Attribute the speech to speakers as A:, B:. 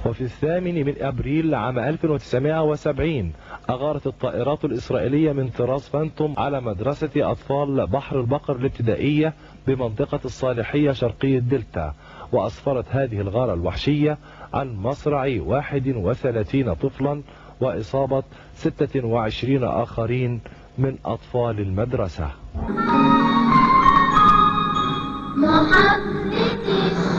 A: وفي 8 من أبريل عام 1970 أغارت الطائرات الإسرائيلية من طراز فانتوم على مدرسة أطفال بحر البقر الابتدائية بمنطقة الصالحية شرقي الدلتا، وأسفرت هذه الغارة الوحشية عن مصرع 31 طفلا وإصابة 26 آخرين من أطفال المدرسة.
B: محبتي